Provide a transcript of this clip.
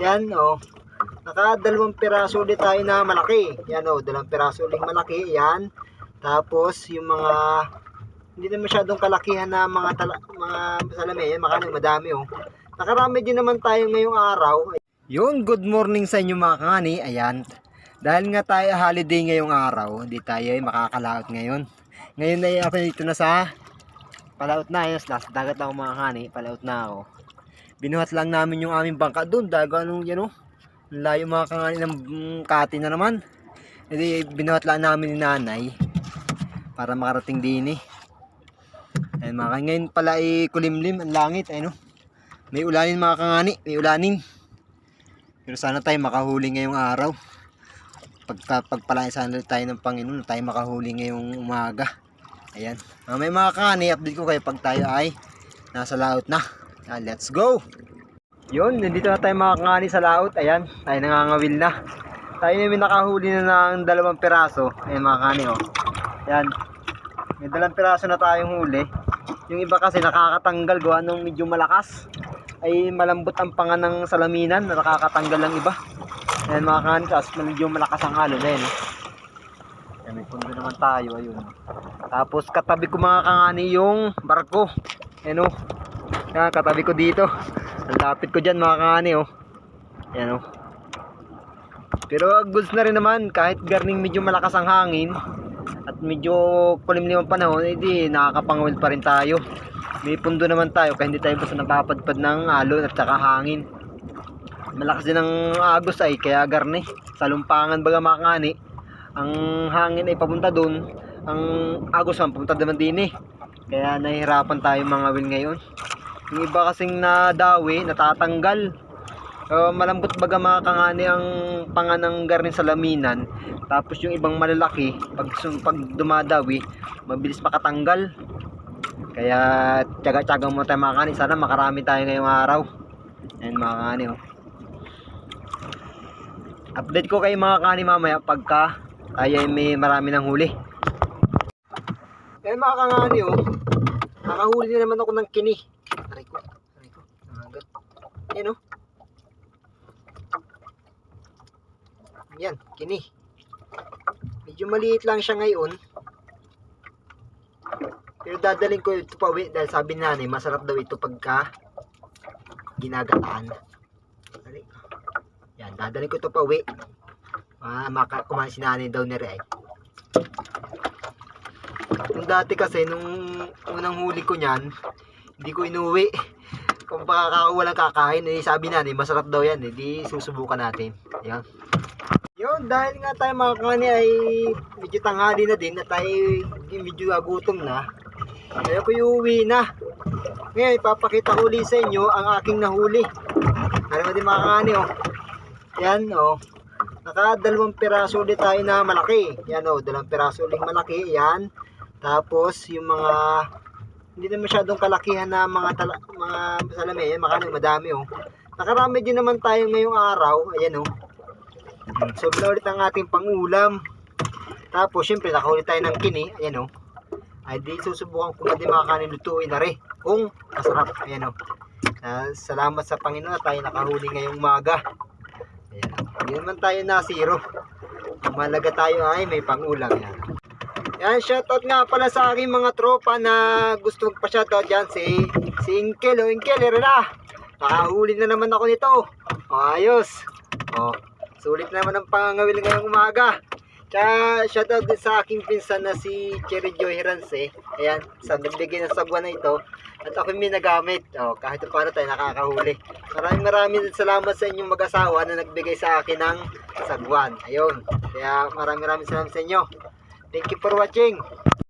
Yan o. Naka 2 piraso ulit tayo na malaki. Yan o, 2 piraso ulit malaki. Yan. Tapos yung mga hindi na masyadong kalakihan na mga salami. Yan, madami o. Nakarami din naman tayo ngayong araw. Yun, good morning sa inyo mga kangani. Ayan. Dahil nga tayo holiday ngayong araw, hindi tayo ay makakalaot ngayon. Ngayon ay ako dito na sa palaot na. Ayos, nasa dagat ako mga kangani. Palaot na ako. Binuhat lang namin yung aming bangka doon. Daga anong yan o. Layo mga kangani ng kati na naman. Hindi, binuhat lang namin ni nanay para makarating din eh. Ayun mga kangani. Ngayon pala ay kulimlim ang langit. Ayun o. May ulanin mga kangani. May ulanin. Pero sana tayo makahuli ngayong araw. Pagpalain sana tayo ng Panginoon, tayo makahuli ngayong umaga. Ayan. May mga kangani, update ko kayo pag tayo ay nasa laot na. Let's go! Yun, nandito na tayo mga kangani sa laot. Ayan, tayo nangangawil na. Tayo na may nakahuli na ng 2 piraso. Ayan mga kangani oh. Ayan. May 2 piraso na tayong huli. Yung iba kasi nakakatanggal gawa nung medyo malakas. Ay malambot ang panga ng salaminan na nakakatanggal lang iba. Ayan mga kangani, tapos medyo malakas ang halo na yun. Ayan, may pundo naman tayo. Ayun. Tapos katabi ko mga kangani yung barko. Ayan o. Ayan, katabi ko dito. Ang lapit ko dyan mga kangani o. Ayan o. Pero goods na rin naman. Kahit garning medyo malakas ang hangin at medyo kulimlim ang panahon, hindi nakakapangawil pa rin tayo. May pundo naman tayo kaya hindi tayo basta napapadpad ng alon at saka hangin. Malakas din ang agos ay kaya garni. Sa lumpangan baga mga kangani, ang hangin ay papunta doon, ang agos man papunta naman din eh. Kaya nahihirapan tayo mga wil ngayon. Yung iba kasing nadawi, natatanggal. Malambot baga mga kangani ang panga ng garni sa laminan. Tapos yung ibang malalaki, pag dumadawi, mabilis makatanggal. Kaya tiyaga-tiyaga mo tayo mga kangani. Sana makarami tayo ngayong araw. Ayan mga kangani oh. Update ko kayo mga kangani mamaya pagka tayo may marami ng huli. Eh mga kangani oh, nakahuli na naman ako ng kini. Aray ko, nangagat. Yan oh. Yan, kini. Medyo maliit lang siya ngayon. Pero dadalhin ko ito pa uwi dahil sabi ni nanay masarap daw ito pagka ginagataan. Yan, dadalhin ko ito pa uwi. Kumain si nanay daw ni Ray. Nung dati kasi, nung unang huli ko niyan, hindi ko inuwi. Kung baka walang kakain, eh, sabi nanay, masarap daw yan. Hindi susubukan natin. Yan. Yun, dahil nga tayo mga kangani ay medyo tanghali na din at tayo medyo gutom na. Kaya ko iuwi na. Ngayon, ipapakita ko ulit sa inyo ang aking nahuli. Ano din mga kangani oh. Yan oh. Naka 2 piraso ulit tayo na malaki. Yan oh, 2 piraso ulit malaki. Yan. Tapos yung mga hindi na masyadong kalakihan na mga salami. Yan, madami oh. Nakarami din naman tayo ngayong araw. Ayan oh. So ulit ang ating pangulam. Tapos syempre nakahuli tayo ng kini. Ayan oh. Ay di susubukan ko na din mga kanin lutuin na rin. Kung masarap. Ayan oh. Salamat sa Panginoon at tayo nakahuli ngayong umaga. Ayan. Hindi naman tayo na zero. Malaga tayo ay may pangulam. Yan. Yan, shoutout nga pala sa aking mga tropa na gusto magpa-shoutout dyan. Si Inkel o Inkel, rin na. Nakahuli na naman ako nito. O, ayos. O, sulit naman ang pangangawil ngayong umaga. Kaya shoutout din sa aking pinsan na si Cherry Joy Hirance. Ayan, sa nagbigay ng sagwan na ito. At ako may nagamit. O, kahit paano tayo nakakahuli. Maraming salamat sa inyong mag-asawa na nagbigay sa akin ng sagwan. Ayun. Kaya maraming salamat sa inyo. Thank you for watching.